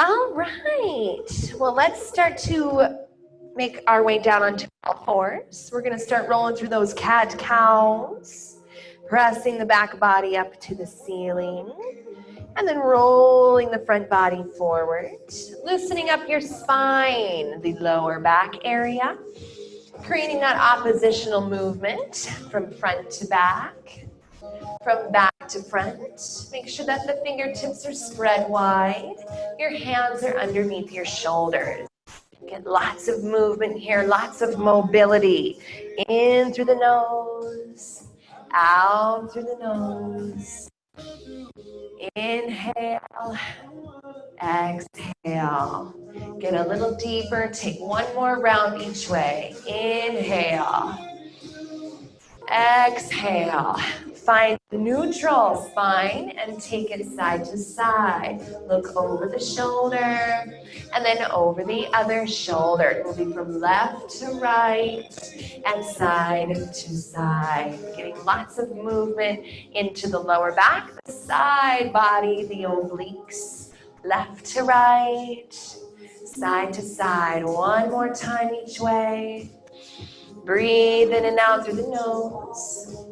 All right. Well, let's start to make our way down onto all fours. We're going to start rolling through those cat-cows, pressing the back body up to the ceiling, and then rolling the front body forward, loosening up your spine, the lower back area, creating that oppositional movement from front to back, from back to front. Make sure that the fingertips are spread wide. Your hands are underneath your shoulders. Get lots of movement here, lots of mobility. In through the nose, out through the nose. Inhale, exhale. Get a little deeper, take one more round each way. Inhale, exhale. Find neutral spine and take it side to side. Look over the shoulder and then over the other shoulder. Moving from left to right and side to side. Getting lots of movement into the lower back, the side body, the obliques. Left to right, side to side. One more time each way. Breathe in and out through the nose.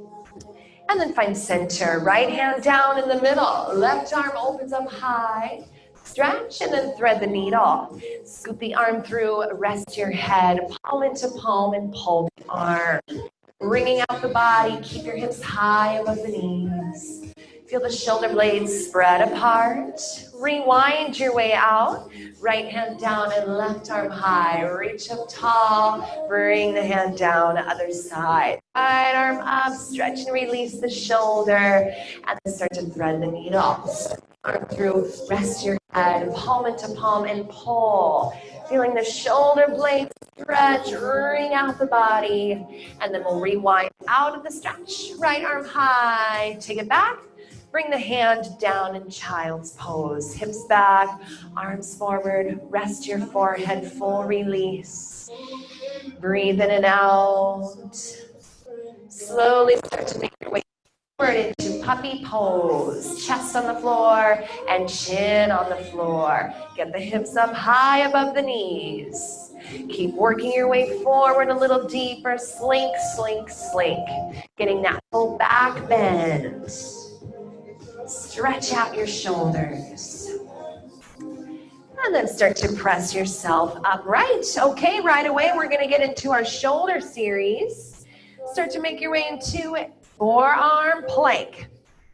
And then find center. Right hand down in the middle. Left arm opens up high. Stretch and then thread the needle. Scoop the arm through, rest your head, palm into palm and pull the arm. Wringing out the body, keep your hips high above the knees. Feel the shoulder blades spread apart. Rewind your way out. Right hand down and left arm high. Reach up tall. Bring the hand down, other side. Right arm up, stretch and release the shoulder. And then start to thread the needle. Arm through, rest your head, palm into palm and pull. Feeling the shoulder blades stretch, wring out the body. And then we'll rewind out of the stretch. Right arm high, take it back. Bring the hand down in child's pose. Hips back, arms forward. Rest your forehead, full release. Breathe in and out. Slowly start to make your way forward into puppy pose. Chest on the floor and chin on the floor. Get the hips up high above the knees. Keep working your way forward a little deeper. Slink, slink, slink. Getting that full back bend. Stretch out your shoulders. And then start to press yourself upright. Okay, right away we're going to get into our shoulder series. Start to make your way into forearm plank.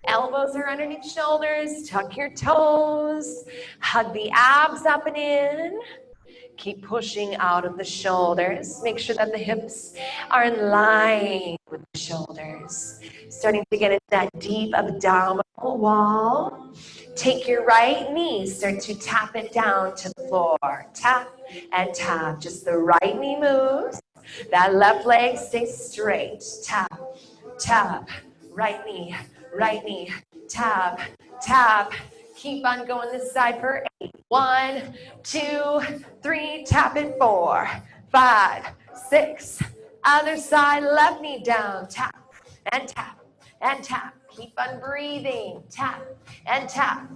Elbows are underneath shoulders. Tuck your toes. Hug the abs up and in. Keep pushing out of the shoulders. Make sure that the hips are in line with the shoulders. Starting to get into that deep abdominal wall. Take your right knee, start to tap it down to the floor. Tap and tap. Just the right knee moves. That left leg stays straight. Tap, tap. Right knee, tap, tap. Keep on going this side for 8. 1, 2, 3, tap it 4, 5, 6. Other side, left knee down, tap and tap and tap. Keep on breathing, tap and tap.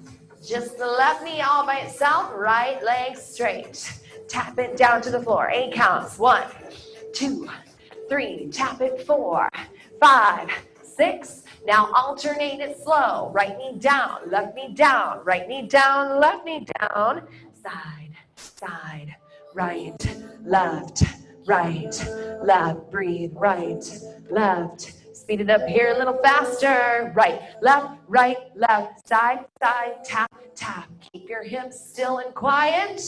Just the left knee all by itself, right leg straight. Tap it down to the floor. 8 counts. 1, 2, 3, tap it 4, 5, 6. Now alternate it slow. Right knee down, left knee down, right knee down, left knee down. Side, side, right, left, left. Breathe, right, left. Speed it up here a little faster. Right, left, side, side, tap, tap. Keep your hips still and quiet.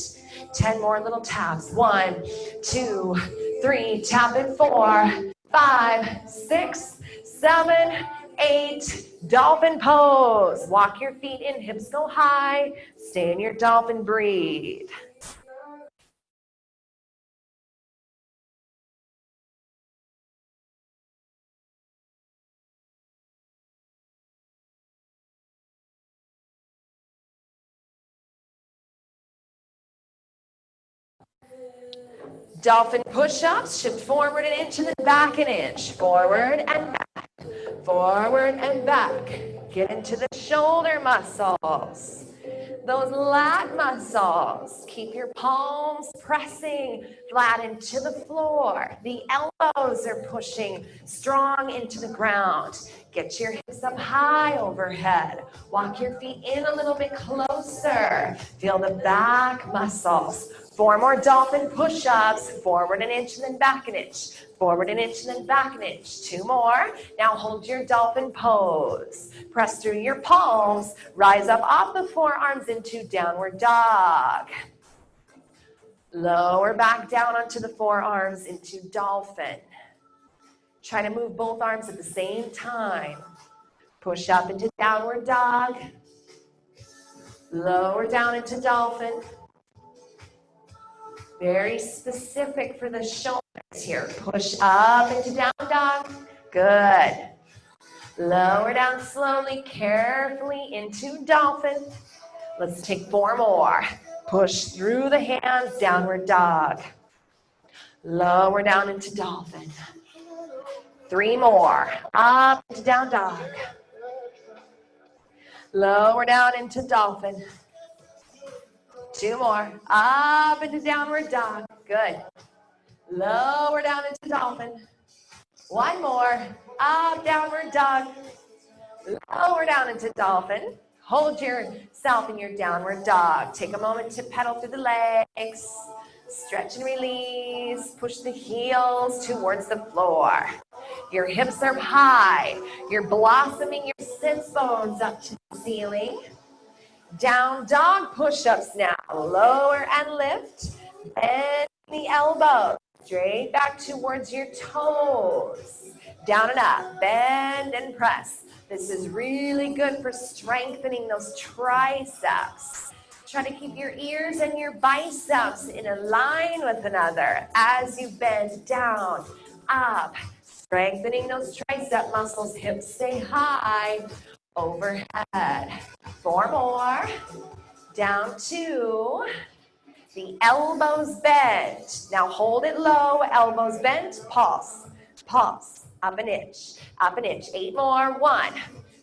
10 more little taps. 1, 2, 3, tap it 4, 5, 6, 7, 8, dolphin pose. Walk your feet in, hips go high. Stay in your dolphin, breathe. Dolphin push-ups, shift forward and inch and then back an inch. Forward and back, forward and back. Get into the shoulder muscles. those lat muscles. Keep your palms pressing flat into the floor. The elbows are pushing strong into the ground. Get your hips up high overhead. Walk your feet in a little bit closer. Feel the back muscles. 4 more dolphin push-ups. Forward an inch and then back an inch. Forward an inch and then back an inch. 2 more. Now hold your dolphin pose. Press through your palms. Rise up off the forearms into downward dog. Lower back down onto the forearms into dolphin. Try to move both arms at the same time. Push up into downward dog. Lower down into dolphin. Very specific for the shoulders here. Push up into down dog. Good. Lower down slowly, carefully into dolphin. Let's take 4 more. Push through the hands, downward dog. Lower down into dolphin. 3 more. Up into down dog. Lower down into dolphin. 2 more. Up into downward dog. Good. Lower down into dolphin. 1 more. Up, downward dog. Lower down into dolphin. Hold yourself in your downward dog. Take a moment to pedal through the legs. Stretch and release. Push the heels towards the floor. Your hips are high. You're blossoming your sits bones up to the ceiling. Down dog push-ups now. Lower and lift. Bend the elbows. Straight back towards your toes. Down and up. Bend and press. This is really good for strengthening those triceps. Try to keep your ears and your biceps in a line with another as you bend down, up. Strengthening those tricep muscles. Hips stay high. Overhead. 4 more. Down 2. The elbows bend. Now hold it low. Elbows bent. Pulse. Pulse. Up an inch. Up an inch. 8 more. 1,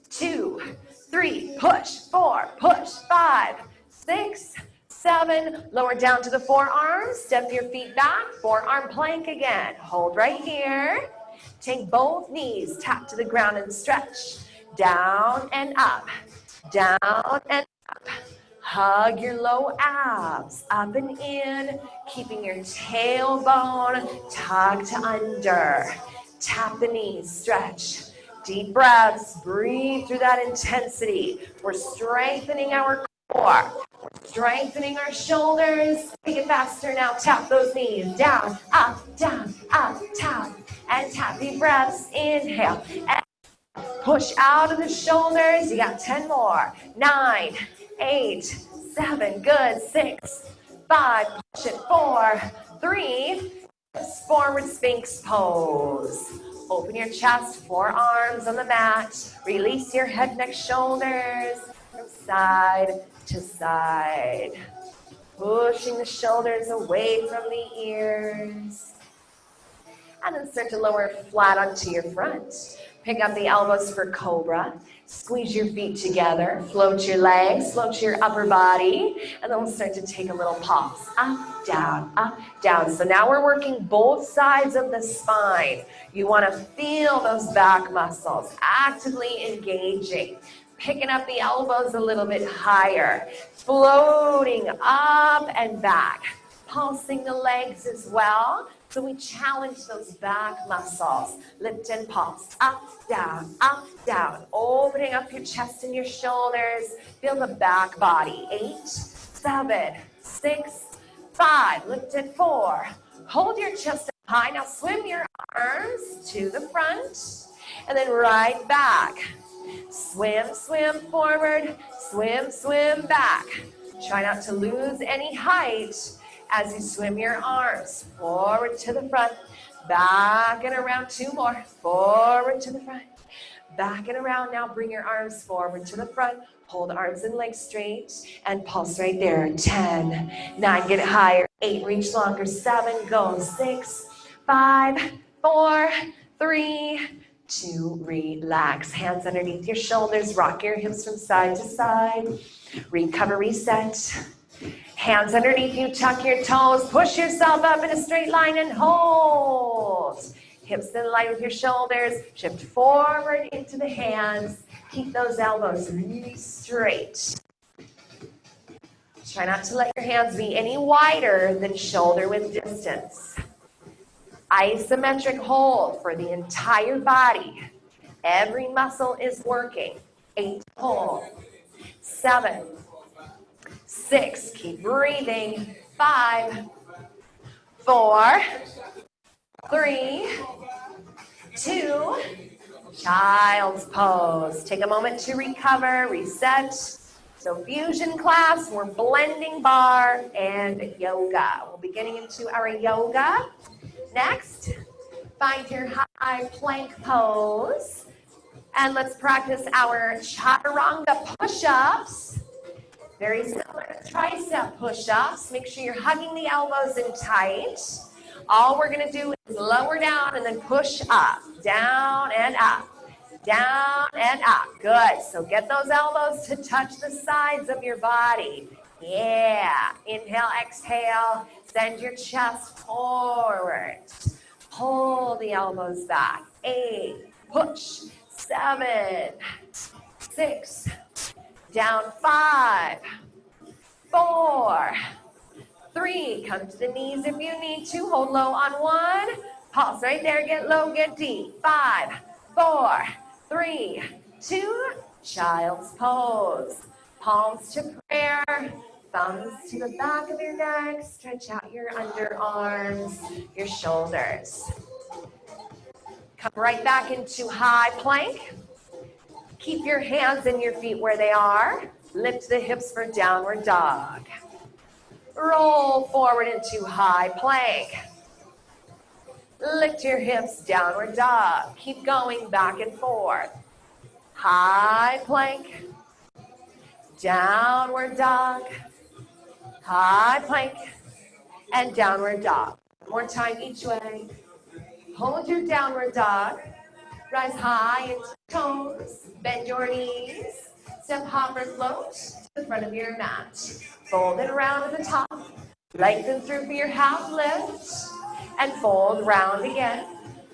2, 3. Push. 4. Push. 5, 6, 7. Lower down to the forearms. Step your feet back. Forearm plank again. Hold right here. Take both knees. Tap to the ground and stretch. Down and up. Down and up. Hug your low abs, up and in, keeping your tailbone tucked under. Tap the knees, stretch. Deep breaths, breathe through that intensity. We're strengthening our core. We're strengthening our shoulders. Take it faster now. Tap those knees. Down, up, tap, and tap. Deep breaths, inhale. And push out of the shoulders. You got 10 more. 9, 8, 7. Good. 6, 5. Push it. 4, 3. Forward Sphinx pose. Open your chest, forearms on the mat. Release your head, neck, shoulders from side to side. Pushing the shoulders away from the ears. And then start to lower flat onto your front. Pick up the elbows for cobra. Squeeze your feet together. Float your legs, float your upper body. And then we'll start to take a little pause. Up, down. So now we're working both sides of the spine. You want to feel those back muscles actively engaging. Picking up the elbows a little bit higher. Floating up and back. Pulsing the legs as well. So we challenge those back muscles. Lift and pulse. Up, down. Opening up your chest and your shoulders. Feel the back body. 8, 7, 6, 5. Lift it. 4. Hold your chest up high. Now swim your arms to the front. And then right back. Swim forward. Swim back. Try not to lose any height as you swim your arms forward to the front, back and around. 2 more, forward to the front, back and around. Now bring your arms forward to the front, hold arms and legs straight, and pulse right there. 10, 9, get it higher. 8, reach longer. 7, go. 6, 5, 4, 3, to relax. Hands underneath your shoulders, rock your hips from side to side. Recover, reset. Hands underneath you, tuck your toes, push yourself up in a straight line and hold. Hips in line with your shoulders, shift forward into the hands. Keep those elbows really straight. Try not to let your hands be any wider than shoulder width distance. Isometric hold for the entire body. Every muscle is working. 8 hold. 7, 6, keep breathing. 5, 4, 3, 2, child's pose. Take a moment to recover, reset. So fusion class, we're blending bar and yoga. We'll be getting into our yoga. Next, find your high plank pose. And let's practice our chaturanga push-ups. Very similar to tricep push-ups. Make sure you're hugging the elbows in tight. All we're gonna do is lower down and then push up, down and up, down and up. Good, so get those elbows to touch the sides of your body. Yeah, inhale, exhale, send your chest forward. Pull the elbows back. 8, push, 7, 6, down 5, 4, 3, come to the knees if you need to, hold low on 1, pulse right there, get low, get deep, 5, 4, 3, 2, child's pose, palms to prayer, thumbs to the back of your neck, stretch out your underarms, your shoulders. Come right back into high plank. Keep your hands and your feet where they are. Lift the hips for downward dog. Roll forward into high plank. Lift your hips, downward dog. Keep going back and forth. High plank. Downward dog. High plank. And downward dog. One more time each way. Hold your downward dog. Rise high into toes. Bend your knees. Step, hop, or float to the front of your mat. Fold it around to the top. Lengthen through for your half lift. And fold round again.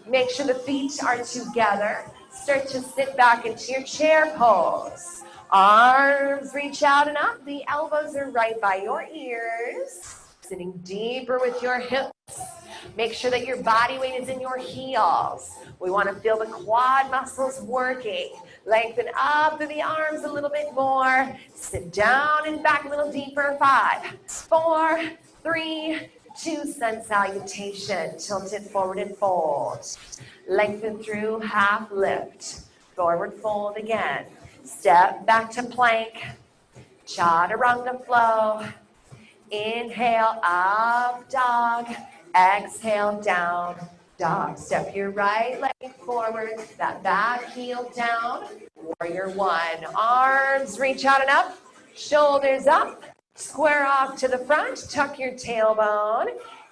Make sure the feet are together. Start to sit back into your chair pose. Arms reach out and up. The elbows are right by your ears. Sitting deeper with your hips. Make sure that your body weight is in your heels. We want to feel the quad muscles working. Lengthen up through the arms a little bit more. Sit down and back a little deeper. 5, 4, 3, 2, sun salutation. Tilt it forward and fold. Lengthen through, half lift. Forward fold again. Step back to plank. Chaturanga flow. Inhale, up dog. Exhale, down dog. Step your right leg forward, that back heel down. Warrior 1. Arms reach out and up, shoulders up. Square off to the front, tuck your tailbone.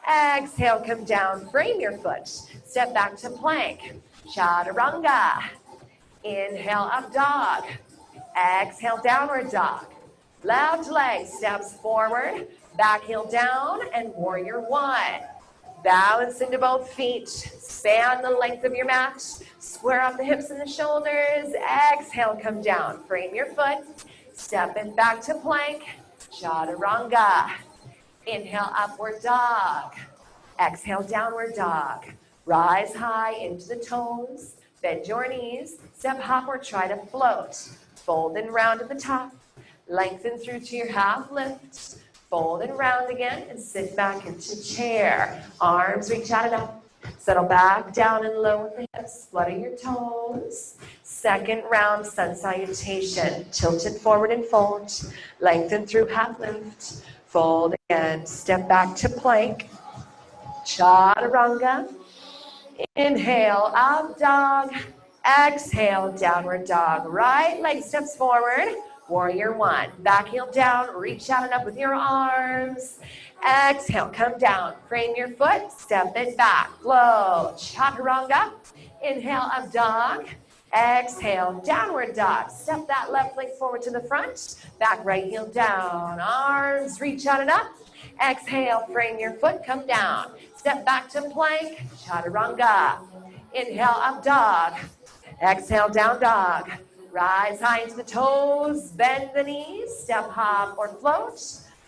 Exhale, come down, frame your foot. Step back to plank. Chaturanga. Inhale, up dog. Exhale, downward dog. Left leg steps forward, back heel down, and warrior 1. Balance into both feet. Span the length of your mat. Square off the hips and the shoulders. Exhale, come down. Frame your foot. Step it back to plank. Chaturanga. Inhale, upward dog. Exhale, downward dog. Rise high into the toes. Bend your knees. Step, hop, or try to float. Fold and round at the top. Lengthen through to your half lift. Fold and round again and sit back into chair. Arms reach out and up. Settle back down and low with the hips. Flutter your toes. Second round, sun salutation. Tilt it forward and fold. Lengthen through half lift. Fold again. Step back to plank. Chaturanga. Inhale, up dog. Exhale, downward dog. Right leg steps forward. Warrior 1. Back heel down. Reach out and up with your arms. Exhale, come down. Frame your foot. Step it back. Flow. Chaturanga. Inhale, up dog. Exhale, downward dog. Step that left leg forward to the front. Back right heel down. Arms reach out and up. Exhale, frame your foot, come down. Step back to plank, chaturanga. Inhale, up dog. Exhale, down dog. Rise high into the toes, bend the knees, step hop or float.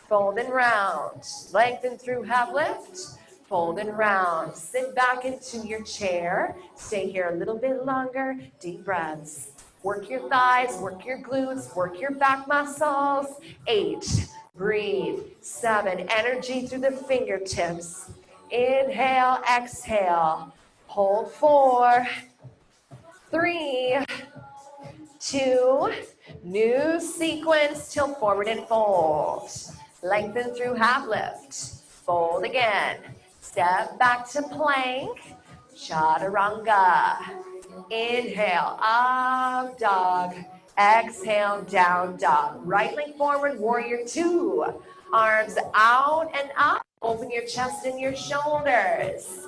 Fold and round. Lengthen through half lift. Fold and round. Sit back into your chair. Stay here a little bit longer. Deep breaths. Work your thighs, work your glutes, work your back muscles. 8. Breathe. 7. Energy through the fingertips. Inhale, exhale. Hold 4, 3, 2, new sequence, tilt forward and fold. Lengthen through half lift. Fold again. Step back to plank. Chaturanga. Inhale, up dog. Exhale, down dog. Right leg forward, warrior 2. Arms out and up. Open your chest and your shoulders.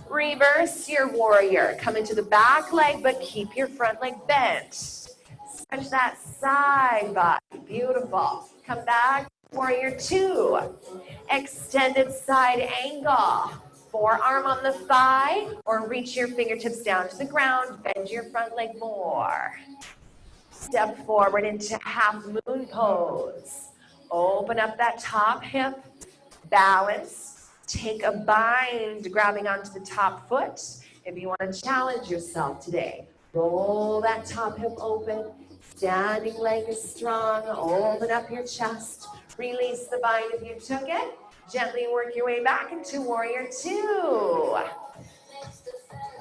Reverse your warrior. Come into the back leg, but keep your front leg bent. Stretch that side body. Beautiful. Come back, warrior 2. Extended side angle. Forearm on the thigh, or reach your fingertips down to the ground. Bend your front leg more. Step forward into half moon pose. Open up that top hip. Balance. Take a bind, grabbing onto the top foot. If you want to challenge yourself today, roll that top hip open. Standing leg is strong. Open up your chest. Release the bind if you took it. Gently work your way back into warrior 2.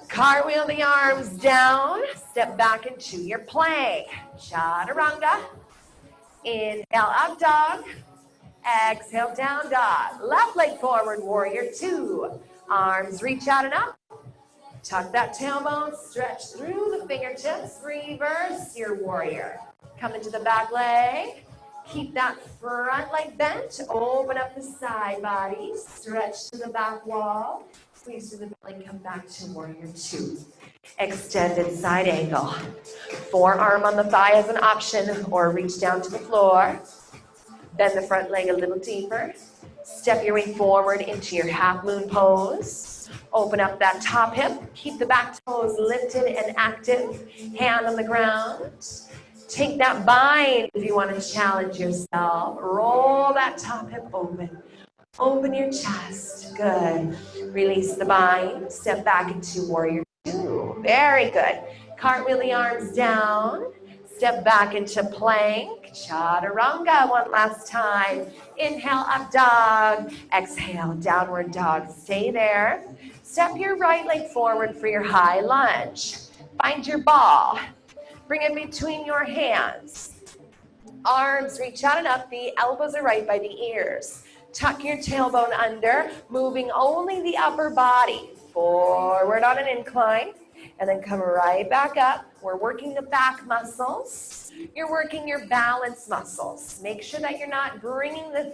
Cartwheel the arms down. Step back into your plank. Chaturanga. Inhale, up dog. Exhale, down dog. Left leg forward, warrior 2. Arms reach out and up. Tuck that tailbone, stretch through the fingertips. Reverse your warrior. Come into the back leg. Keep that front leg bent. Open up the side body. Stretch to the back wall. Squeeze through the belly. Come back to warrior 2. Extended side angle. Forearm on the thigh as an option, or reach down to the floor. Bend the front leg a little deeper. Step your way forward into your half moon pose. Open up that top hip. Keep the back toes lifted and active. Hand on the ground. Take that bind if you want to challenge yourself. Roll that top hip open. Open your chest. Good. Release the bind. Step back into warrior 2. Very good. Cartwheel the arms down. Step back into plank. Chaturanga one last time. Inhale, up dog. Exhale, downward dog. Stay there. Step your right leg forward for your high lunge. Find your ball. Bring it between your hands. Arms reach out and up. The elbows are right by the ears. Tuck your tailbone under, moving only the upper body. Forward on an incline. And then come right back up. We're working the back muscles. You're working your balance muscles. Make sure that you're not bringing the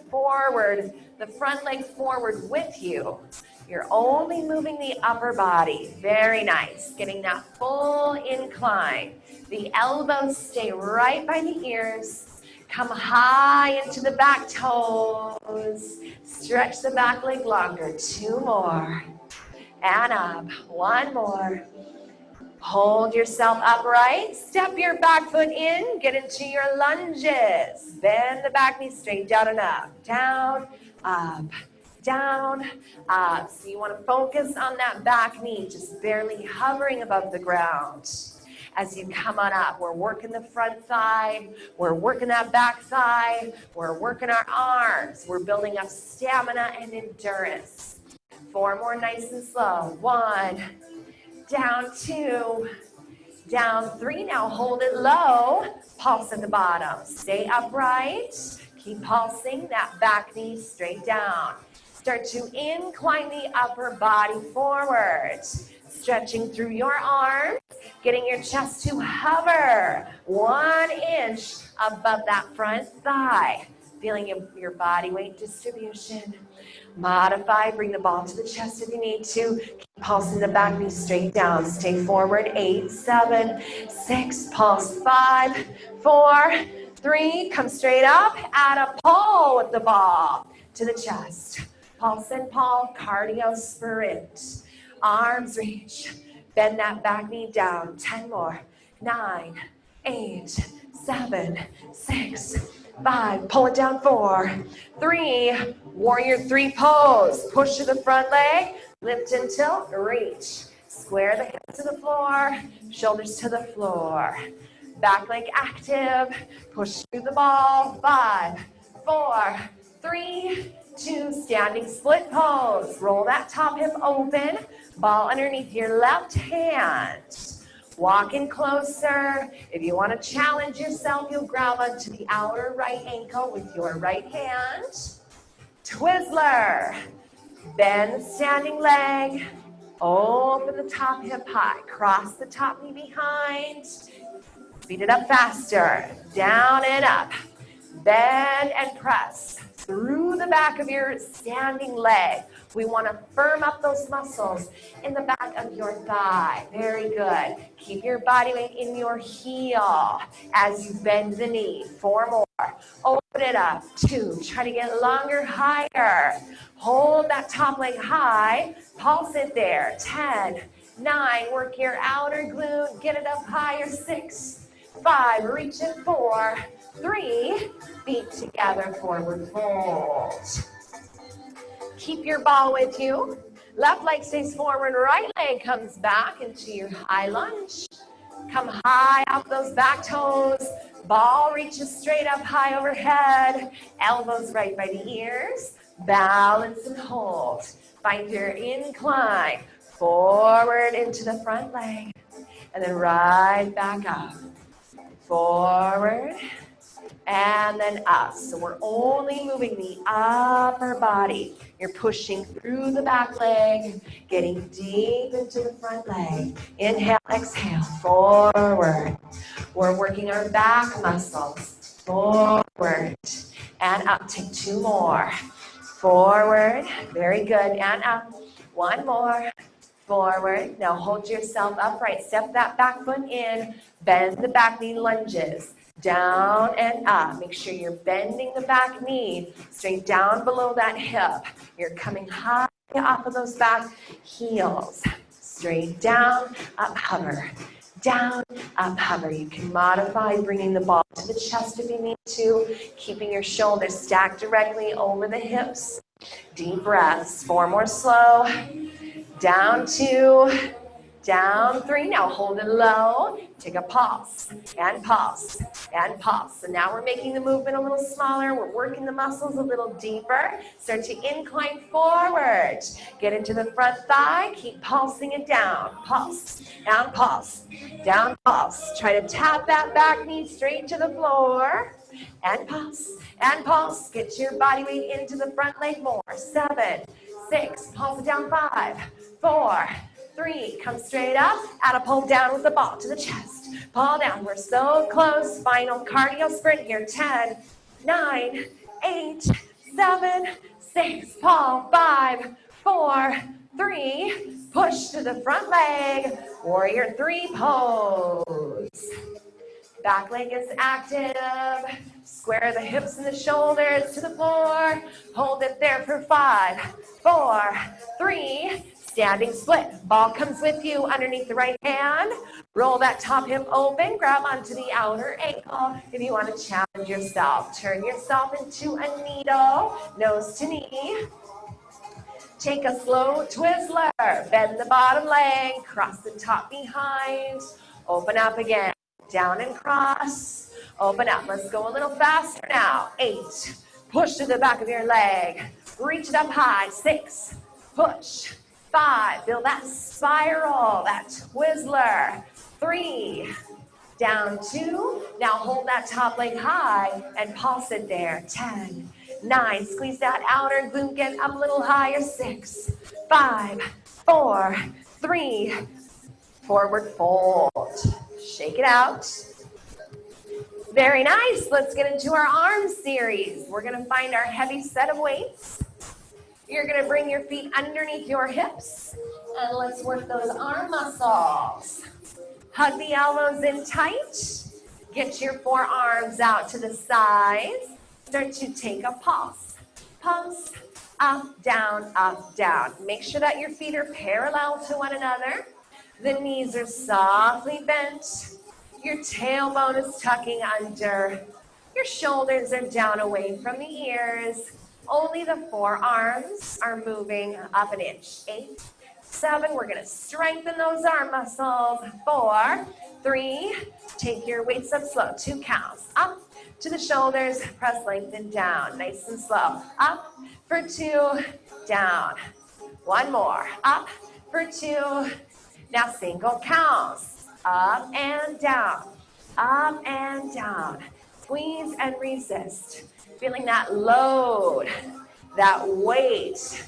front leg forward with you. You're only moving the upper body. Very nice. Getting that full incline. The elbows stay right by the ears. Come high into the back toes. Stretch the back leg longer. 2 more. And up. 1 more. Hold yourself upright. Step your back foot in. Get into your lunges. Bend the back knee straight down and up. Down, up, down, up. So you want to focus on that back knee, just barely hovering above the ground. As you come on up, we're working the front thigh. We're working that back thigh. We're working our arms. We're building up stamina and endurance. 4 more nice and slow. 1, down 2, down 3. Now hold it low. Pulse at the bottom. Stay upright. Keep pulsing that back knee straight down. Start to incline the upper body forward. Stretching through your arms. Getting your chest to hover 1 inch above that front thigh. feeling your body weight distribution. Modify, bring the ball to the chest if you need to. Keep pulsing the back knee straight down. Stay forward, 8, 7, 6, pulse, 5, 4, 3, come straight up, add a pull with the ball to the chest. Pulse and pull, cardio sprint. Arms reach, bend that back knee down, 10 more, 9, 8, 7, 6, 5, pull it down, 4, 3, warrior 3 pose, push to the front leg, lift and tilt, reach, square the hips to the floor, shoulders to the floor, back leg active, push through the ball, 5, 4, 3, 2, standing split pose, roll that top hip open, ball underneath your left hand. Walk in closer. If you want to challenge yourself, you'll grab onto the outer right ankle with your right hand. Twizzler. Bend the standing leg. Open the top hip high. Cross the top knee behind. Speed it up faster. Down and up. Bend and press through the back of your standing leg. We want to firm up those muscles in the back of your thigh. Very good. Keep your body weight in your heel as you bend the knee. 4 more. Open it up. 2. Try to get longer, higher. Hold that top leg high. Pulse it there. 10, 9. Work your outer glute. Get it up higher. 6, 5. Reach it. 4, 3. Feet together. Forward fold. Keep your ball with you. Left leg stays forward, right leg comes back into your high lunge. Come high off those back toes. Ball reaches straight up high overhead. Elbows right by the ears. Balance and hold. Find your incline. Forward into the front leg. And then right back up. Forward. And then up. So we're only moving the upper body. You're pushing through the back leg, getting deep into the front leg. Inhale, exhale, forward. We're working our back muscles. Forward and up. Take 2 more. Forward. Very good. And up. 1 more. Forward. Now hold yourself upright. Step that back foot in. Bend the back knee, lunges. Down and up. Make sure you're bending the back knee straight down below that hip. You're coming high off of those back heels. Straight down, up, hover. Down, up, hover. You can modify bringing the ball to the chest if you need to, keeping your shoulders stacked directly over the hips. Deep breaths. 4 more slow. Down 2. Down 3. Now hold it low. Take a pulse and pulse and pulse. So now we're making the movement a little smaller. We're working the muscles a little deeper. Start to incline forward. Get into the front thigh. Keep pulsing it down. Pulse. Down, pulse. Down, pulse. Try to tap that back knee straight to the floor. And pulse. And pulse. Get your body weight into the front leg more. 7, 6. Pulse it down. 5, 4, 3, come straight up, add a pull down with the ball to the chest. Pull down, we're so close. Final cardio sprint here. 10, 9, 8, 7, 6, pull, 5, 4, 3, push to the front leg, warrior 3 pose. Back leg is active. Square the hips and the shoulders to the floor. Hold it there for 5, 4, 3, standing split. Ball comes with you underneath the right hand. Roll that top hip open. Grab onto the outer ankle. If you want to challenge yourself, turn yourself into a needle, nose to knee. Take a slow Twizzler. Bend the bottom leg. Cross the top behind. Open up again. Down and cross. Open up. Let's go a little faster now. 8. Push to the back of your leg. Reach it up high. 6. Push. 5, build that spiral, that Twizzler. 3, down 2. Now hold that top leg high and pulse it there. 10, 9, squeeze that outer glute, get up a little higher. 6, 5, 4, 3, forward fold. Shake it out. Very nice. Let's get into our arm series. We're going to find our heavy set of weights. You're going to bring your feet underneath your hips, and let's work those arm muscles. Hug the elbows in tight. Get your forearms out to the sides. Start to take a pulse. Pulse, up, down, up, down. Make sure that your feet are parallel to one another. The knees are softly bent. Your tailbone is tucking under. Your shoulders are down away from the ears. Only the forearms are moving up an inch. 8, 7, we're gonna strengthen those arm muscles. 4, 3, take your weights up slow. 2 counts. Up to the shoulders, press, lengthen, down. Nice and slow. Up for 2, down. 1 more. Up for 2. Now single counts. Up and down. Up and down. Squeeze and resist. Feeling that load, that weight.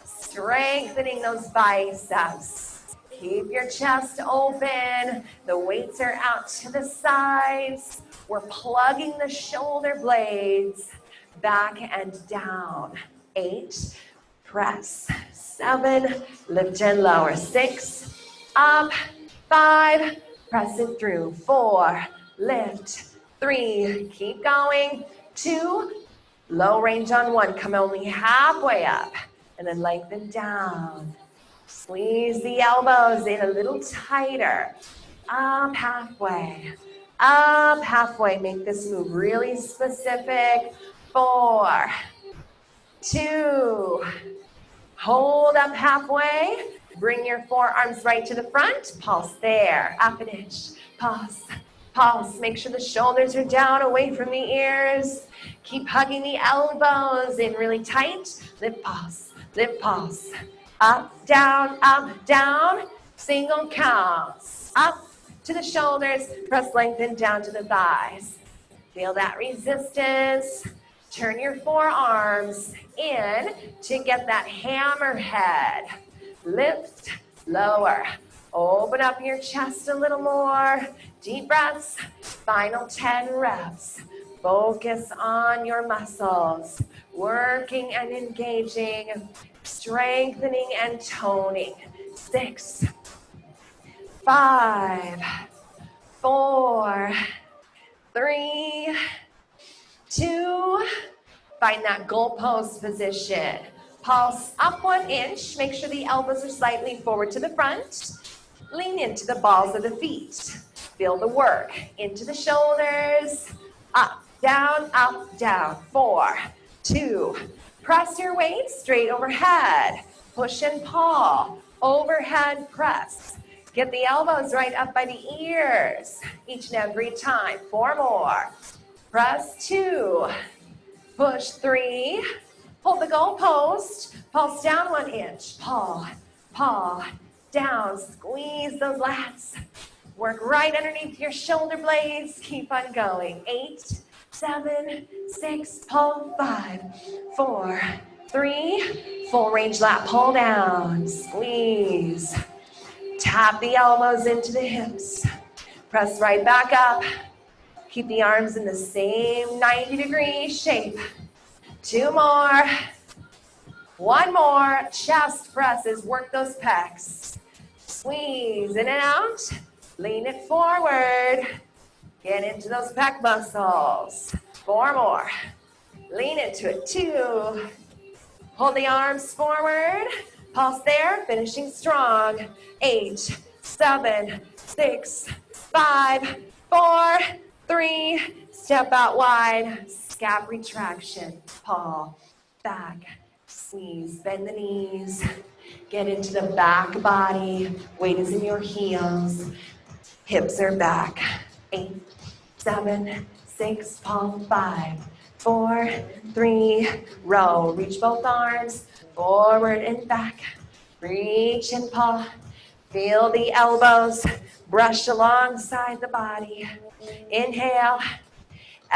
Strengthening those biceps. Keep your chest open. The weights are out to the sides. We're plugging the shoulder blades back and down. 8, press. 7, lift and lower. 6, up. 5, press it through. 4, lift. 3, keep going. 2, low range on 1. Come only halfway up. And then lengthen down. Squeeze the elbows in a little tighter. Up halfway. Up halfway. Make this move really specific. 4, 2, hold up halfway. Bring your forearms right to the front. Pulse there. Up an inch. Pulse. Pulse. Make sure the shoulders are down away from the ears. Keep hugging the elbows in really tight. Lift, pulse. Lift, pulse. Up, down, single counts. Up to the shoulders, press, lengthen, down to the thighs. Feel that resistance. Turn your forearms in to get that hammerhead. Lift, lower. Open up your chest a little more. Deep breaths. Final 10 reps. Focus on your muscles. Working and engaging, strengthening and toning. 6, 5, 4, 3, 2, find that goalpost position. Pulse up 1 inch, make sure the elbows are slightly forward to the front. Lean into the balls of the feet. Feel the work, into the shoulders, up, down, 4, 2, press your weight straight overhead. Push and pull, overhead press. Get the elbows right up by the ears each and every time. 4 more. Press 2, push 3, hold the goalpost, pulse down 1 inch. Pull, down, squeeze those lats. Work right underneath your shoulder blades. Keep on going. 8, 7, 6, pull. 5, 4, 3, full range lat, pull down, squeeze. Tap the elbows into the hips. Press right back up. Keep the arms in the same 90-degree shape. 2 more. 1 more. Chest presses. Work those pecs. Squeeze in and out. Lean it forward. Get into those pec muscles. 4 more. Lean into it. 2. Hold the arms forward. Pulse there. Finishing strong. 8, 7, 6, 5, 4, 3. Step out wide. Scap retraction. Pull. Back. Squeeze. Bend the knees. Get into the back body. Weight is in your heels. Hips are back. 8, 7, 6, pull. 5, 4, 3, row. Reach both arms forward and back. Reach and pull. Feel the elbows brush alongside the body. Inhale,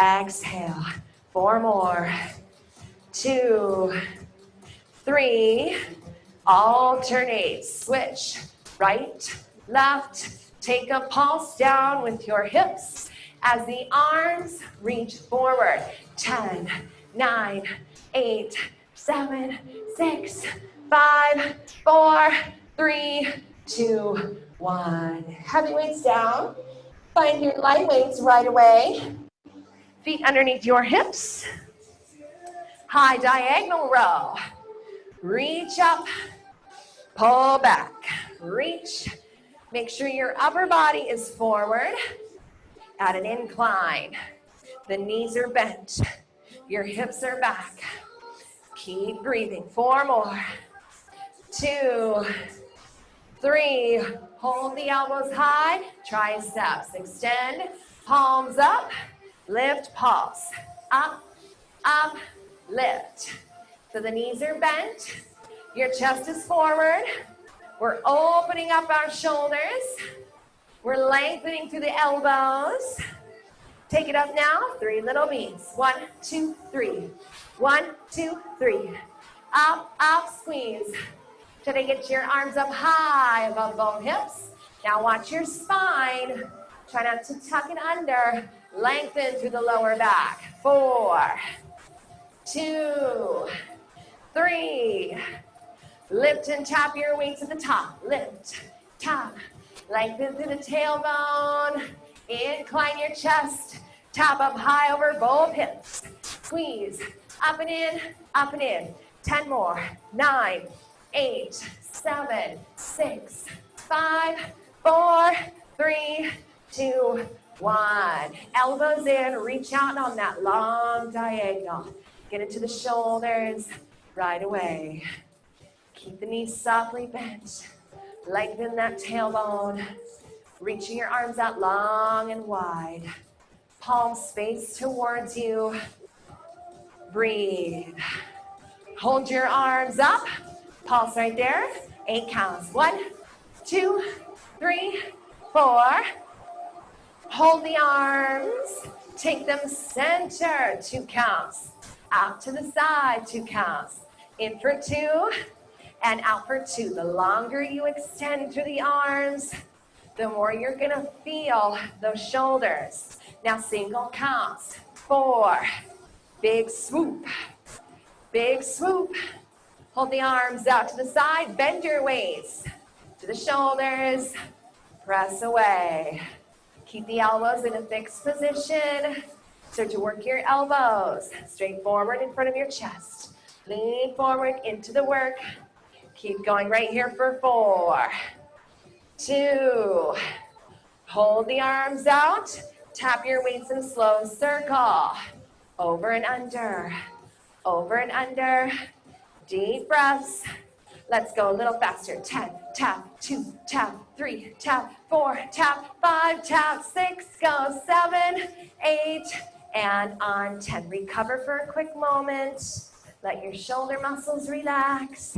exhale. 4 more. 2, 3. Alternate. Switch. Right, left. Take a pulse down with your hips as the arms reach forward. 10, 9, 8, 7, 6, 5, 4, 3, 2, 1. Heavy weights down. Find your light weights right away. Feet underneath your hips. High diagonal row. Reach up, pull back, reach. Make sure your upper body is forward at an incline. The knees are bent, your hips are back. Keep breathing. 4 more. 2, 3, hold the elbows high, triceps, extend, palms up, lift, pulse, up, up, lift. So the knees are bent, your chest is forward, we're opening up our shoulders, we're lengthening through the elbows. Take it up now, 3 little beats. 1, 2, 3. 1, 2, 3. Up, up, squeeze. Try to get your arms up high above both hips. Now watch your spine. Try not to tuck it under. Lengthen through the lower back. 4, 2, 3. Lift and tap your weights at the top. Lift, tap. Lengthen through the tailbone. Incline your chest. Tap up high over both hips. Squeeze. Up and in, up and in. 10 more. 9, 8, 7, 6, 5, 4, 3, 2, 1. Elbows in, reach out on that long diagonal. Get into the shoulders right away. Keep the knees softly bent. Lengthen that tailbone. Reaching your arms out long and wide. Palms face towards you. Breathe. Hold your arms up. Pulse right there. 8 counts. 1, 2, 3, 4. Hold the arms. Take them center. 2 counts. Out to the side. 2 counts. In for 2 and out for 2. The longer you extend through the arms, the more you're gonna feel those shoulders. Now single counts. 4. Big swoop. Big swoop. Hold the arms out to the side. Bend your waist to the shoulders. Press away. Keep the elbows in a fixed position. Start to work your elbows. Straight forward in front of your chest. Lean forward into the work. Keep going right here for 4, 2. Hold the arms out. Tap your weights in a slow circle. Over and under. Over and under. Deep breaths. Let's go a little faster. 10, tap, 2, tap, 3, tap, 4, tap, 5, tap, 6, go, 7, 8, and on 10. Recover for a quick moment. Let your shoulder muscles relax.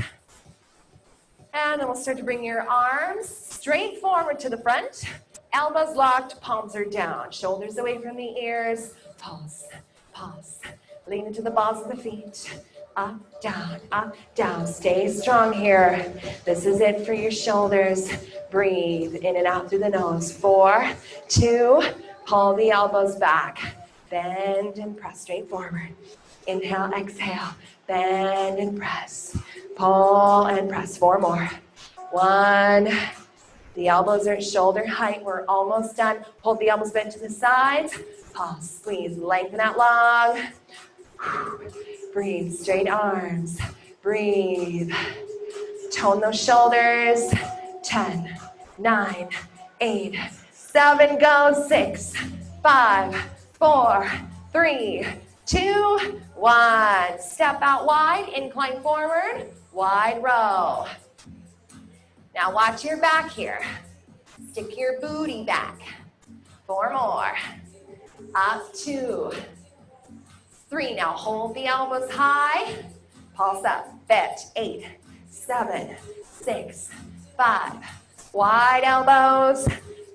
And then we'll start to bring your arms straight forward to the front. Elbows locked, palms are down. Shoulders away from the ears. Pulse, pulse. Lean into the balls of the feet. Up, down. Stay strong here. This is it for your shoulders. Breathe in and out through the nose. 4, 2, pull the elbows back. Bend and press straight forward. Inhale, exhale. Bend and press. Pull and press. 4 more. 1. The elbows are at shoulder height. We're almost done. Hold the elbows bent to the sides. Pulse, squeeze, lengthen out long. Breathe, straight arms. Breathe. Tone those shoulders. 10, 9, 8, 7, go. 6, 5, 4, 3, 2, 1. Step out wide, incline forward, wide row. Now watch your back here. Stick your booty back. 4 more. Up, 2, 3. Now hold the elbows high. Pulse up. Bent. 8, 7, 6, 5. Wide elbows.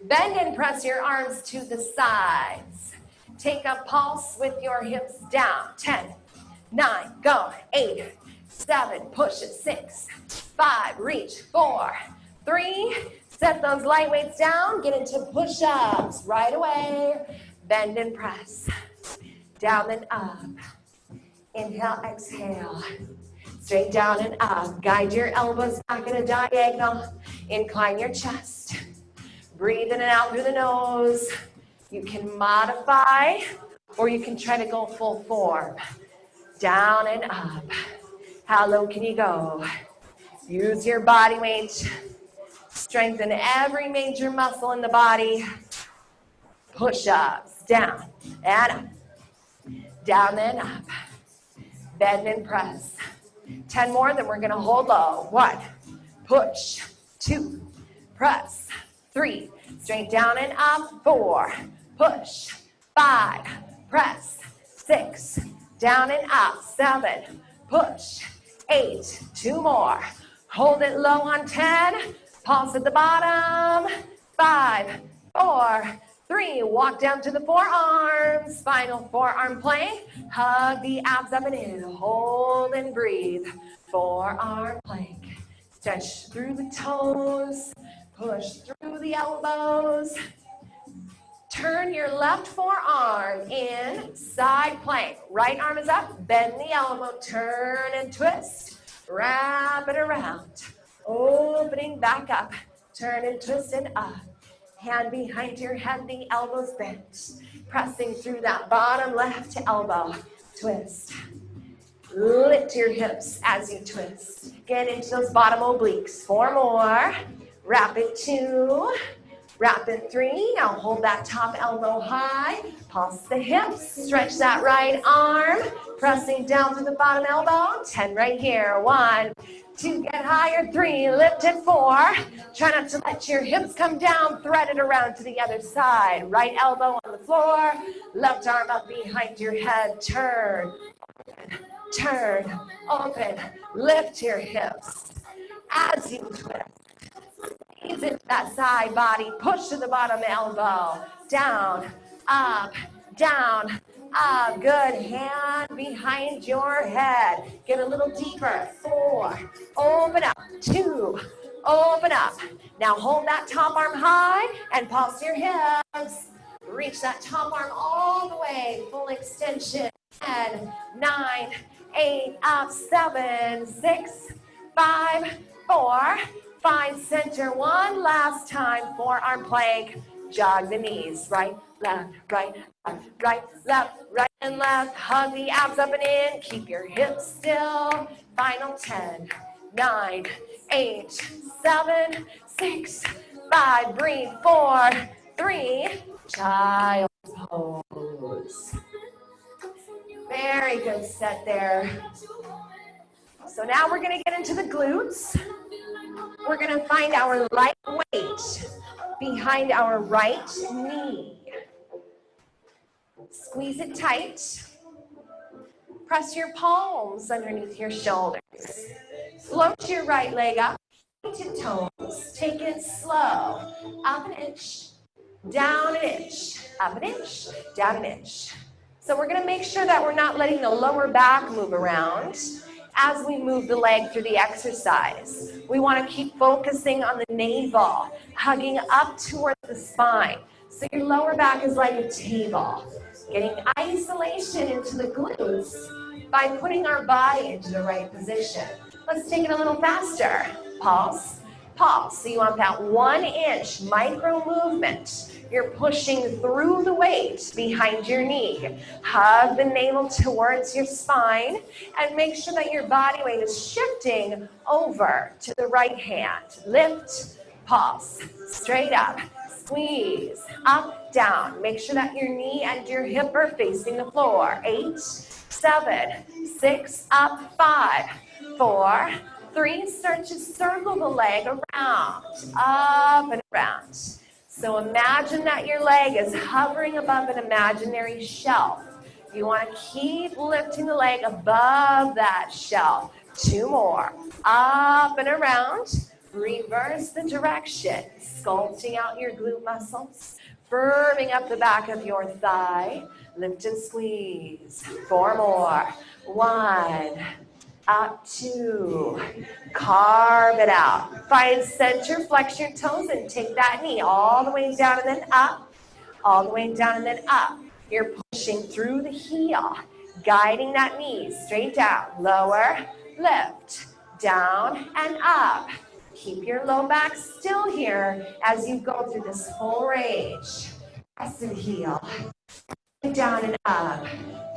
Bend and press your arms to the sides. Take a pulse with your hips down. 10, 9, go. 8, 7, push it. 6, 5, reach. 4, 3, set those light weights down. Get into push-ups right away. Bend and press. Down and up. Inhale, exhale. Straight down and up. Guide your elbows back in a diagonal. Incline your chest. Breathe in and out through the nose. You can modify, or you can try to go full form. Down and up. How low can you go? Use your body weight. Strengthen every major muscle in the body. Push-ups. Down and up. Down and up. Bend and press. 10 more, then we're gonna hold low. 1, push. 2, press. 3, straight down and up. 4, push. 5, press. 6, down and up. 7, push. 8, 2 more. Hold it low on 10. Pulse at the bottom. 5, 4, 3, walk down to the forearms, final forearm plank, hug the abs up and in, hold and breathe, forearm plank, stretch through the toes, push through the elbows, turn your left forearm in, side plank, right arm is up, bend the elbow, turn and twist, wrap it around, opening back up, turn and twist and up. Hand behind your head, the elbows bent. Pressing through that bottom left elbow. Twist. Lift your hips as you twist. Get into those bottom obliques. 4 more. Wrap it 2. Wrap it 3. Now hold that top elbow high. Pulse the hips. Stretch that right arm. Pressing down to the bottom elbow. 10 right here. 1, 2, get higher. 3, lift it. 4. Try not to let your hips come down. Thread it around to the other side. Right elbow on the floor. Left arm up behind your head. Turn. Turn. Open. Lift your hips. As you twist. Squeeze into that side body. Push to the bottom elbow. Down. Up. Down. Up. Good. Hand behind your head. Get a little deeper. 4. Open up. 2. Open up. Now hold that top arm high and pulse your hips. Reach that top arm all the way. Full extension. 10, 9, 8, up. 7, 6, 5, 4. Find center one last time. Forearm plank. Jog the knees. Right, left, right, left, right, and left. Hug the abs up and in. Keep your hips still. Final 10, 9, 8, 7, 6, 5. Breathe. 4, 3. Child pose. Very good set there. So now we're going to get into the glutes. We're going to find our light weight behind our right knee. Squeeze it tight. Press your palms underneath your shoulders. Float your right leg up. Pointed toes. Take it slow. Up an inch. Down an inch. Up an inch. Down an inch. So we're going to make sure that we're not letting the lower back move around as we move the leg through the exercise. We want to keep focusing on the navel, hugging up towards the spine. So your lower back is like a table. Getting isolation into the glutes by putting our body into the right position. Let's take it a little faster. Pulse, pulse. So you want that 1 inch micro movement. You're pushing through the weight behind your knee. Hug the navel towards your spine and make sure that your body weight is shifting over to the right hand. Lift, pulse, straight up, squeeze, up, down. Make sure that your knee and your hip are facing the floor. 8, 7, 6, up, 5, 4, 3. Start to circle the leg around, up and around. So imagine that your leg is hovering above an imaginary shelf. You want to keep lifting the leg above that shelf. 2 more. Up and around. Reverse the direction. Sculpting out your glute muscles. Firming up the back of your thigh. Lift and squeeze. 4 more. 1. Up, 2. Carve it out. Find center, flex your toes, and take that knee all the way down and then up. all the way down and then up. You're pushing through the heel, guiding that knee straight down, lower, lift, down and up. Keep your low back still here as you go through this full range. Press and heel, down and up,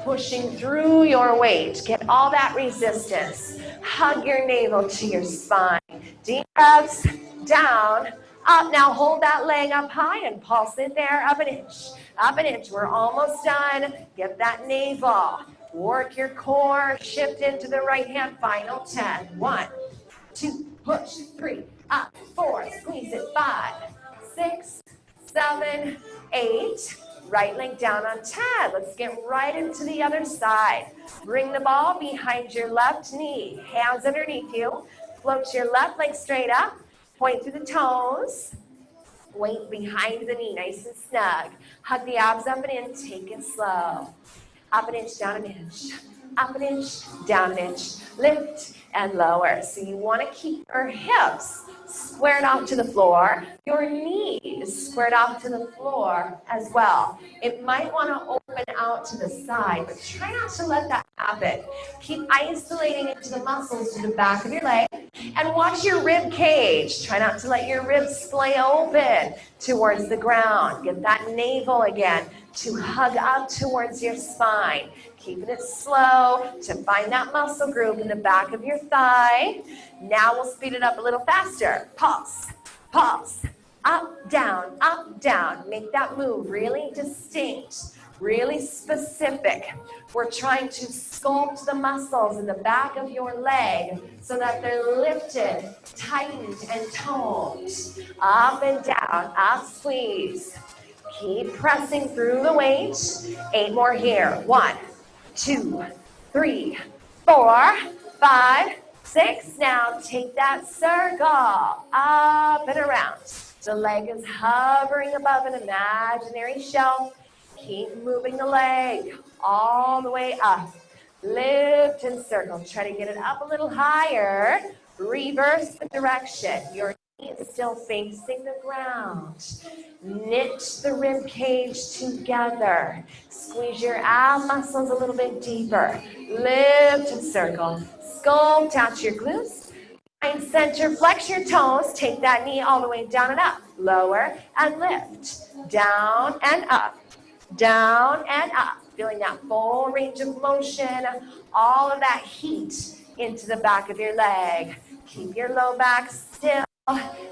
pushing through your weight. Get all that resistance. Hug your navel to your spine. Deep breaths, down, up. Now hold that leg up high and pulse it there, up an inch. Up an inch, we're almost done. Get that navel. Work your core, shift into the right hand. Final 10. 1, 2, push, 3, up, 4, squeeze it, 5, 6, 7, 8. Right leg down on 10. Let's get right into the other side. Bring the ball behind your left knee. Hands underneath you. Float your left leg straight up. Point through the toes. Weight behind the knee, nice and snug. Hug the abs up and in. Take it slow. Up an inch, down an inch. Up an inch, down an inch. Lift and lower. So you want to keep your hips squared off to the floor, your knees squared off to the floor as well. It might want to open out to the side, but try not to let that happen. Keep isolating into the muscles to the back of your leg and watch your rib cage. Try not to let your ribs splay open towards the ground. Get that navel again to hug up towards your spine. Keeping it slow to find that muscle group in the back of your thigh. Now we'll speed it up a little faster. Pulse, pulse, up, down, up, down. Make that move really distinct, really specific. We're trying to sculpt the muscles in the back of your leg so that they're lifted, tightened, and toned. Up and down, up, squeeze. Keep pressing through the weight. 8 more here. 1, 2, 3, 4, 5, 6. Now take that circle up and around. The leg is hovering above an imaginary shelf. Keep moving the leg all the way up. Lift and circle. Try to get it up a little higher. Reverse the direction. Your knee is still facing the ground. Knit the rib cage together. Squeeze your ab muscles a little bit deeper. Lift and circle. Sculpt out your glutes. Find center, flex your toes. Take that knee all the way down and up. Lower and lift. Down and up. Down and up. Feeling that full range of motion. All of that heat into the back of your leg. Keep your low back still.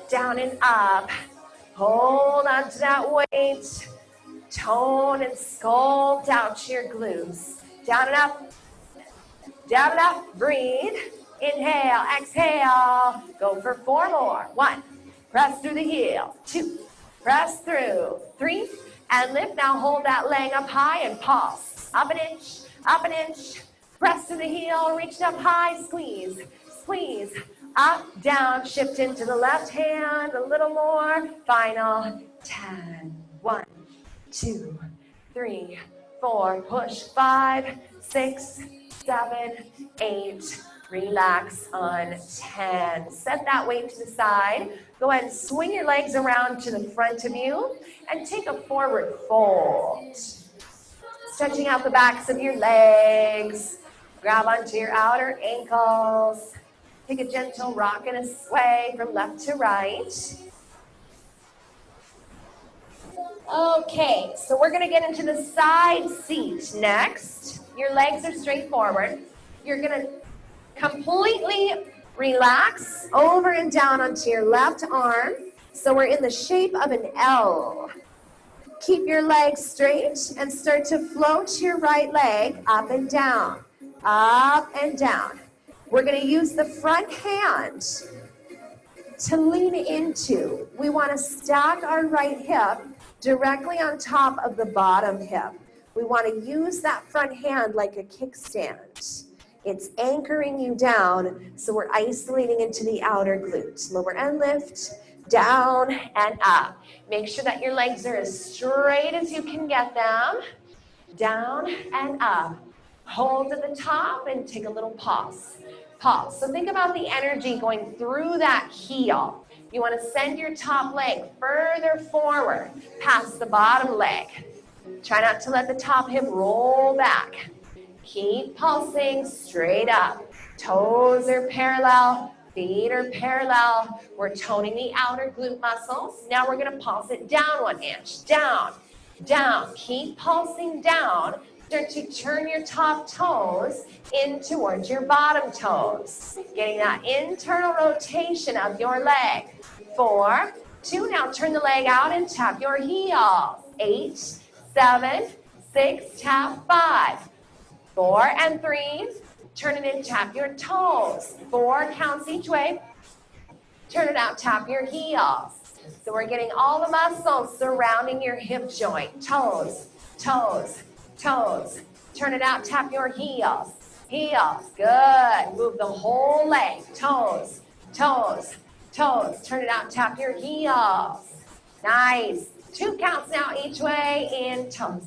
Down and up. Hold on to that weight. Tone and sculpt out your glutes. Down and up. Down and up. Breathe. Inhale. Exhale. Go for 4 more. 1. Press through the heel. 2. Press through. 3. And lift. Now hold that leg up high and pulse. Up an inch. Up an inch. Press through the heel. Reach up high. Squeeze. Squeeze. Up, down, shift into the left hand, a little more. Final 10. 1, 2, 3, 4. Push 5, 6, 7, 8. Relax on 10. Set that weight to the side. Go ahead and swing your legs around to the front of you and take a forward fold. Stretching out the backs of your legs. Grab onto your outer ankles. Take a gentle rock and a sway from left to right. Okay, so we're gonna get into the side seat next. Your legs are straight forward. You're gonna completely relax over and down onto your left arm. So we're in the shape of an L. Keep your legs straight and start to float your right leg up and down, up and down. We're going to use the front hand to lean into. We want to stack our right hip directly on top of the bottom hip. We want to use that front hand like a kickstand. It's anchoring you down, so we're isolating into the outer glutes. Lower and lift, down and up. Make sure that your legs are as straight as you can get them. Down and up. Hold at the top and take a little pause. Pause. So think about the energy going through that heel. You want to send your top leg further forward past the bottom leg. Try not to let the top hip roll back. Keep pulsing straight up. Toes are parallel, feet are parallel. We're toning the outer glute muscles. Now we're going to pulse it down 1 inch. Down, down. Keep pulsing down. Start to turn your top toes in towards your bottom toes. Getting that internal rotation of your leg. 4, 2. Now turn the leg out and tap your heels. 8, 7, 6. Tap 5. 4 and 3, turn it in, tap your toes. 4 counts each way. Turn it out, tap your heels. So we're getting all the muscles surrounding your hip joint. Toes, toes, toes. Turn it out, tap your heels. Heels, good. Move the whole leg. Toes, toes, toes. Turn it out, tap your heels. Nice. 2 counts now each way. In toes,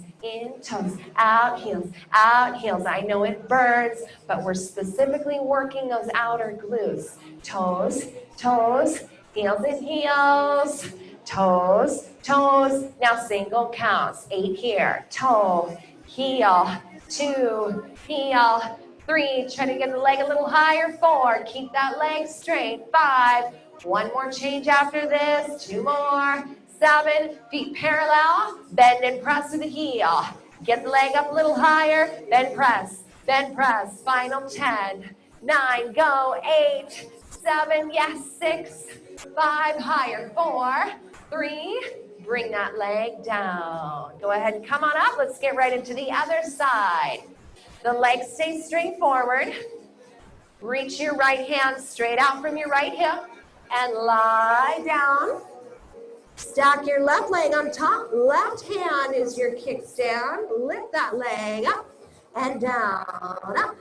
out heels, out heels. I know it burns, but we're specifically working those outer glutes. Toes, toes, heels and heels, toes, toes. Now single counts, 8 here. Toe, heel, 2, heel, 3. Try to get the leg a little higher. 4, keep that leg straight. 5, 1 more change after this. 2 more. 7, feet parallel, bend and press to the heel. Get the leg up a little higher, bend, press, final 10, 9, go, 8, 7, yes, 6, 5, higher, 4, 3, bring that leg down. Go ahead and come on up, let's get right into the other side. The legs stay straight forward. Reach your right hand straight out from your right hip and lie down. Stack your left leg on top. Left hand is your kickstand. Lift that leg up and down,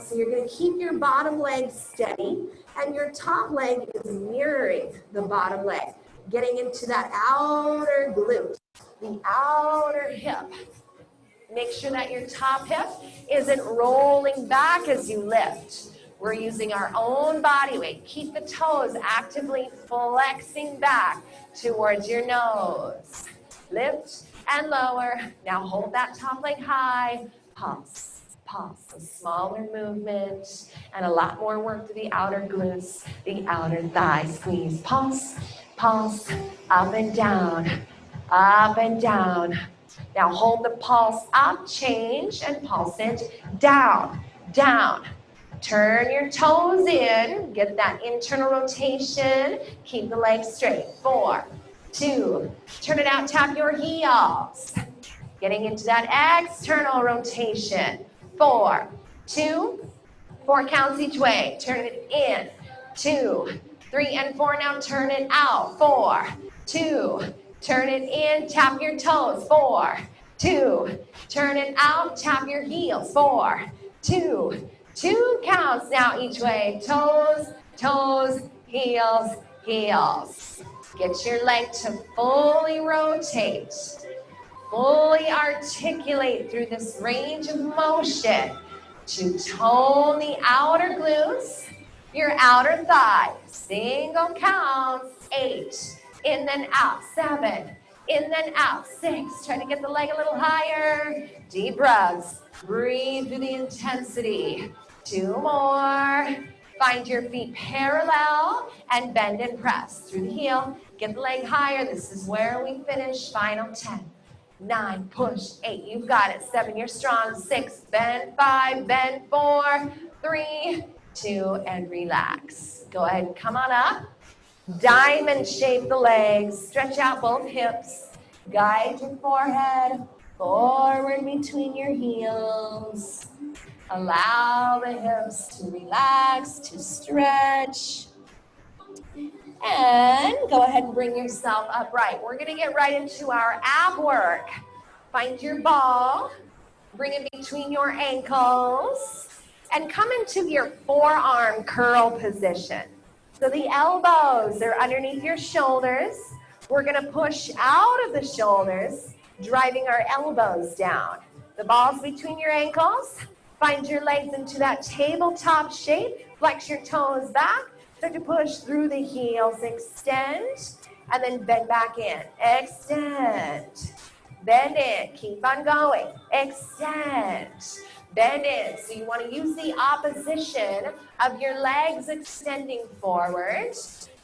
So you're going to keep your bottom leg steady, and your top leg is mirroring the bottom leg. Getting into that outer glute, the outer hip. Make sure that your top hip isn't rolling back as you lift. We're using our own body weight. Keep the toes actively flexing back towards your nose. Lift and lower. Now hold that top leg high. Pulse, pulse. A smaller movement and a lot more work to the outer glutes, the outer thigh. Squeeze, pulse, pulse, up and down, up and down. Now hold the pulse up, change, and pulse it down, down. Turn your toes in, get that internal rotation, keep the legs straight. 4, 2, turn it out, tap your heels. Getting into that external rotation. 4, 2, 4 counts each way. Turn it in. 2, 3, and 4. Now turn it out. 4, 2, turn it in, tap your toes. 4, 2, turn it out, tap your heels. 4, 2, 2 counts now each way. Toes, toes, heels, heels. Get your leg to fully rotate. Fully articulate through this range of motion to tone the outer glutes, your outer thigh. Single counts. 8. In then out. 7. In then out. 6. Try to get the leg a little higher. Deep breaths. Breathe through the intensity. 2 more. Find your feet parallel and bend and press through the heel. Get the leg higher. This is where we finish. Final 10, 9, push. 8, you've got it. 7, you're strong. 6, bend. 5, bend. 4, 3, 2, and relax. Go ahead and come on up. Diamond shape the legs. Stretch out both hips. Guide your forehead forward between your heels. Allow the hips to relax, to stretch. And go ahead and bring yourself upright. We're gonna get right into our ab work. Find your ball, bring it between your ankles, and come into your forearm curl position. So the elbows are underneath your shoulders. We're gonna push out of the shoulders, driving our elbows down. The ball's between your ankles. Find your legs into that tabletop shape. Flex your toes back. Start to push through the heels, extend, and then bend back in. Extend, bend in, keep on going. Extend, bend in. So you want to use the opposition of your legs extending forward.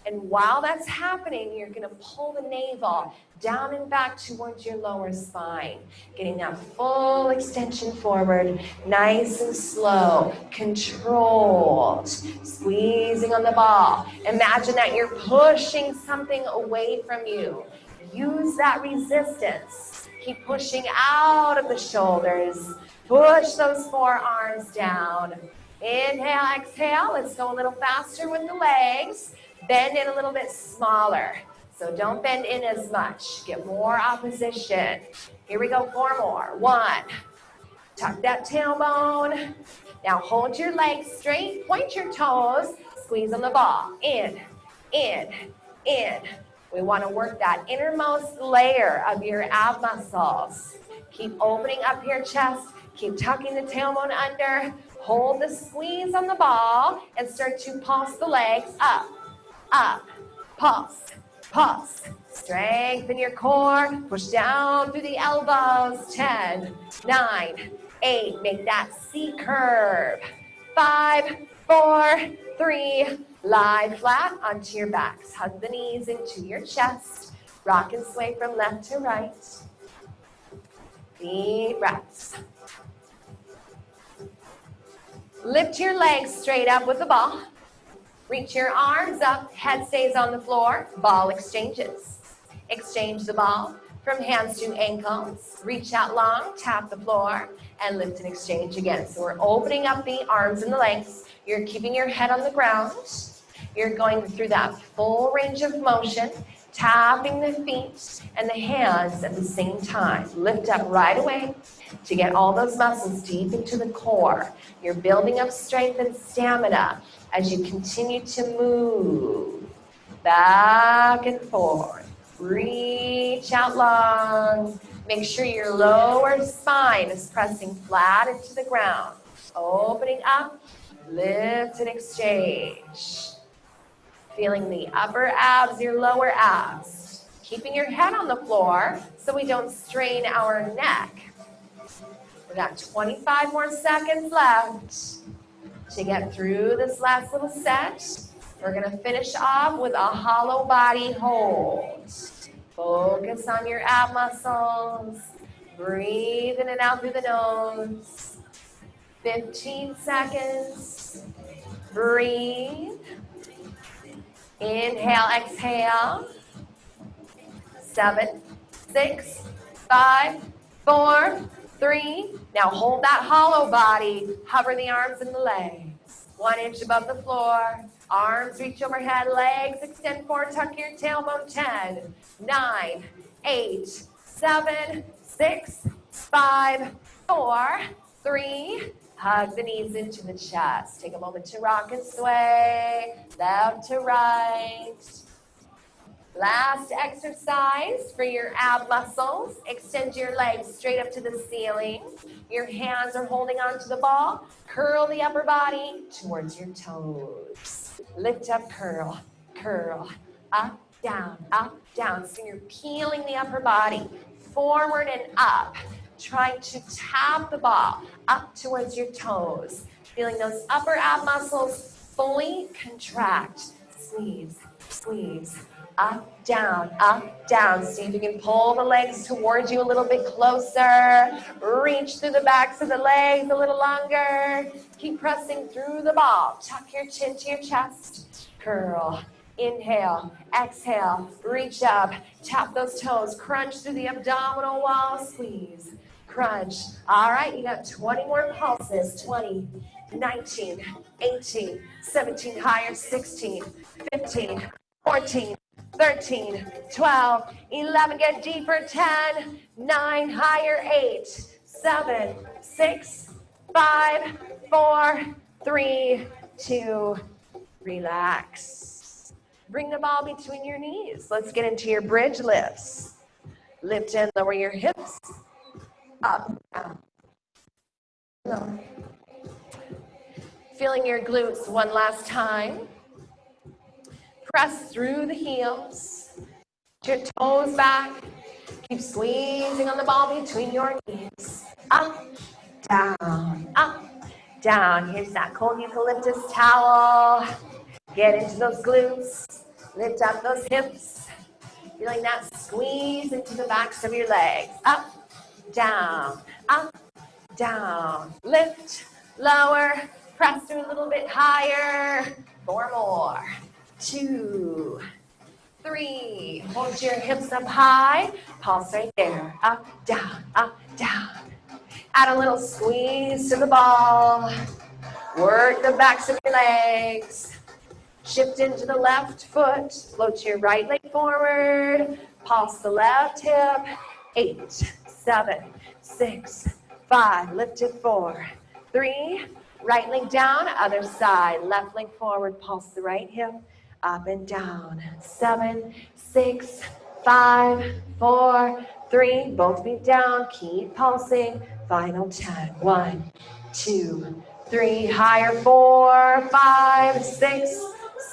And while that's happening, you're going to pull the navel down and back towards your lower spine. Getting that full extension forward, nice and slow, controlled. Squeezing on the ball. Imagine that you're pushing something away from you. Use that resistance. Keep pushing out of the shoulders. Push those forearms down. Inhale, exhale. Let's go a little faster with the legs. Bend in a little bit smaller. So don't bend in as much. Get more opposition. Here we go, 4 more. 1. Tuck that tailbone. Now hold your legs straight. Point your toes. Squeeze on the ball. In, in, in. We want to work that innermost layer of your ab muscles. Keep opening up your chest. Keep tucking the tailbone under. Hold the squeeze on the ball and start to pulse the legs up, up, pulse, pulse. Strengthen your core. Push down through the elbows. 10, 9, 8. Make that C curve. 5, 4, 3. Lie flat onto your backs. Hug the knees into your chest. Rock and sway from left to right. Deep breaths. Lift your legs straight up with the ball. Reach your arms up, head stays on the floor, ball exchanges. Exchange the ball from hands to ankles. Reach out long, tap the floor, and lift and exchange again. So we're opening up the arms and the legs. You're keeping your head on the ground. You're going through that full range of motion, tapping the feet and the hands at the same time. Lift up right away to get all those muscles deep into the core. You're building up strength and stamina as you continue to move back and forth. Reach out long. Make sure your lower spine is pressing flat into the ground. Opening up, lift and exchange. Feeling the upper abs, your lower abs. Keeping your head on the floor so we don't strain our neck. We got 25 more seconds left to get through this last little set. We're gonna finish off with a hollow body hold. Focus on your ab muscles. Breathe in and out through the nose. 15 seconds. Breathe. Inhale, exhale. 7, 6, 5, 4, 3. Now hold that hollow body. Hover the arms and the legs. 1 inch above the floor. Arms reach overhead. Legs extend forward. Tuck your tailbone. 10, 9, 8, 7, 6, 5, 4, 3. Hug the knees into the chest. Take a moment to rock and sway. Left to right. Last exercise for your ab muscles. Extend your legs straight up to the ceiling. Your hands are holding onto the ball. Curl the upper body towards your toes. Lift up, curl, curl, up, down. So you're peeling the upper body forward and up. Trying to tap the ball up towards your toes. Feeling those upper ab muscles fully contract. Squeeze, squeeze. Up, down. See if you can pull the legs towards you a little bit closer. Reach through the backs of the legs a little longer. Keep pressing through the ball. Tuck your chin to your chest. Curl. Inhale, exhale, reach up. Tap those toes. Crunch through the abdominal wall. Squeeze, crunch. All right, you got 20 more pulses. 20, 19, 18, 17, higher, 16, 15, 14, 13, 12, 11, get deeper, 10, 9, higher, 8, 7, 6, 5, 4, 3, 2, relax. Bring the ball between your knees. Let's get into your bridge lifts. Lift and lower your hips. Up, down, lower. Feeling your glutes one last time. Press through the heels. Your toes back. Keep squeezing on the ball between your knees. Up, down, up, down. Here's that cold eucalyptus towel. Get into those glutes. Lift up those hips. Feeling that squeeze into the backs of your legs. Up, down, up, down. Lift, lower, press through a little bit higher. 4 more. 2, 3. Hold your hips up high. Pulse right there. Up, down, up, down. Add a little squeeze to the ball. Work the backs of your legs. Shift into the left foot. Float your right leg forward. Pulse the left hip. 8, 7, 6, 5. Lift it. 4, 3. Right leg down. Other side. Left leg forward. Pulse the right hip. Up and down. 7, 6, 5, 4, 3. Both feet down. Keep pulsing. Final 10. 1, 2, 3. Higher. 4, 5, 6,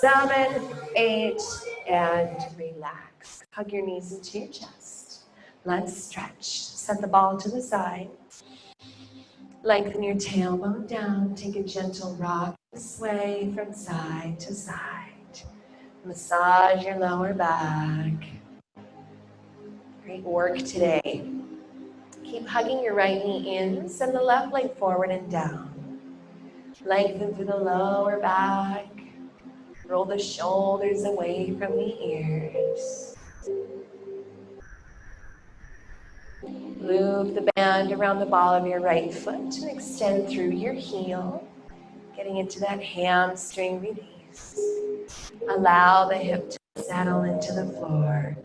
7, 8. And relax. Hug your knees into your chest. Let's stretch. Set the ball to the side. Lengthen your tailbone down. Take a gentle rock and sway from side to side. Massage your lower back. Great work today. Keep hugging your right knee in. Send the left leg forward and down. Lengthen through the lower back. Roll the shoulders away from the ears. Loop the band around the ball of your right foot and extend through your heel, getting into that hamstring release. Allow the hip to settle into the floor.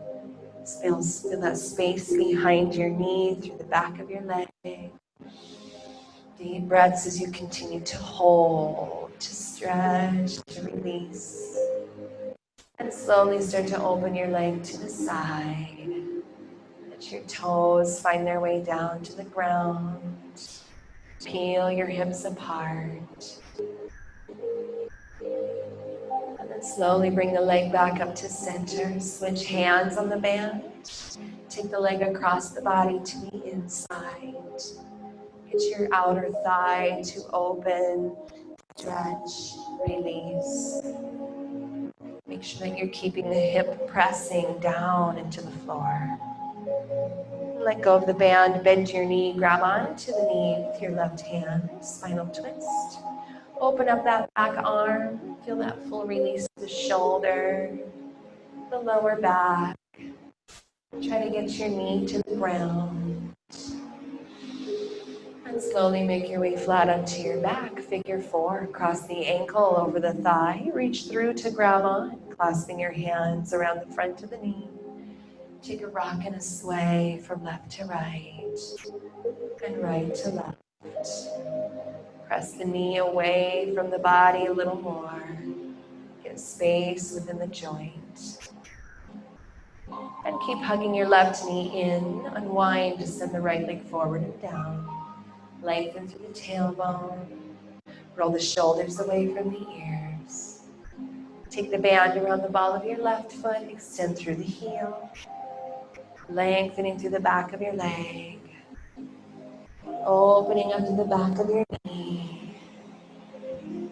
Feel that space behind your knee through the back of your leg. Deep breaths as you continue to hold, to stretch, to release. And slowly start to open your leg to the side. Let your toes find their way down to the ground. Peel your hips apart. And then slowly bring the leg back up to center. Switch hands on the band. Take the leg across the body to the inside. Get your outer thigh to open, stretch, release. Make sure that you're keeping the hip pressing down into the floor. Let go of the band, bend your knee, grab onto the knee with your left hand, spinal twist. Open up that back arm, feel that full release of the shoulder, the lower back. Try to get your knee to the ground. And slowly make your way flat onto your back. Figure 4, cross the ankle over the thigh. Reach through to grab on, clasping your hands around the front of the knee. Take a rock and a sway from left to right and right to left. Press the knee away from the body a little more. Get space within the joint. And keep hugging your left knee in. Unwind to send the right leg forward and down. Lengthen through the tailbone. Roll the shoulders away from the ears. Take the band around the ball of your left foot. Extend through the heel. Lengthening through the back of your leg. Opening up to the back of your knee.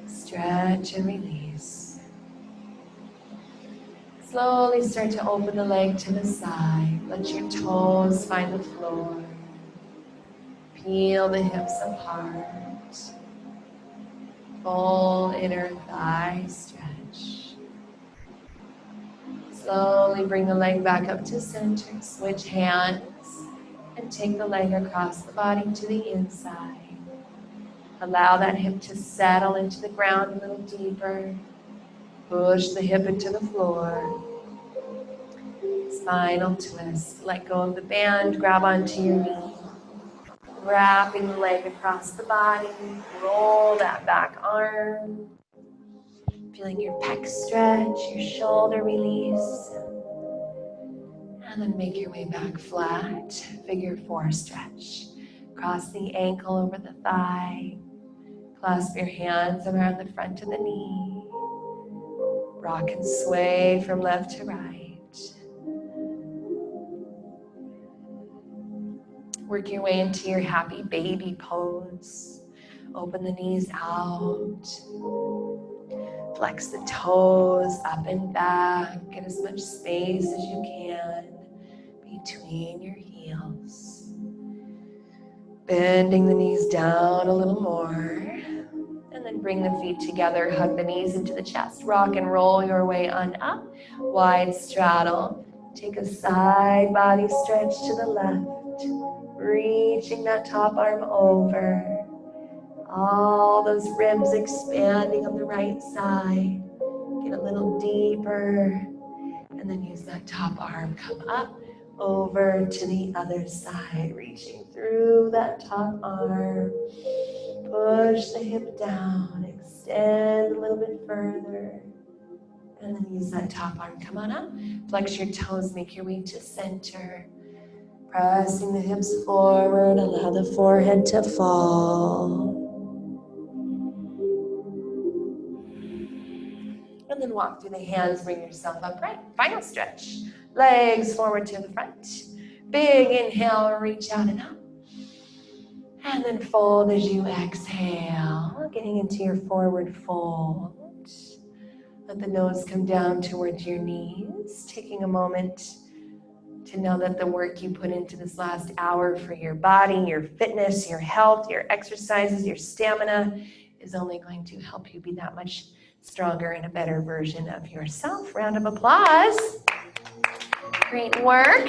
Stretch and release. Slowly start to open the leg to the side. Let your toes find the floor. Peel the hips apart. Full inner thigh stretch. Slowly bring the leg back up to center. Switch hands and take the leg across the body to the inside. Allow that hip to settle into the ground a little deeper. Push the hip into the floor. Spinal twist. Let go of the band. Grab onto your knee. Wrapping the leg across the body. Roll that back arm. Feeling your pec stretch, your shoulder release. And then make your way back flat. Figure 4 stretch. Cross the ankle over the thigh. Clasp your hands around the front of the knee. Rock and sway from left to right. Work your way into your happy baby pose. Open the knees out. Flex the toes up and back. Get as much space as you can between your heels. Bending the knees down a little more. And then bring the feet together. Hug the knees into the chest. Rock and roll your way on up. Wide straddle. Take a side body stretch to the left. Reaching that top arm over. All those ribs expanding on the right side. Get a little deeper. And then use that top arm. Come up over to the other side. Reaching through that top arm. Push the hip down. Extend a little bit further. And then use that top arm. Come on up. Flex your toes. Make your way to center. Pressing the hips forward, allow the forehead to fall. And then walk through the hands, bring yourself upright. Final stretch. Legs forward to the front. Big inhale, reach out and up. And then fold as you exhale, getting into your forward fold. Let the nose come down towards your knees, taking a moment to know that the work you put into this last hour for your body, your fitness, your health, your exercises, your stamina is only going to help you be that much stronger and a better version of yourself. Round of applause. Great work.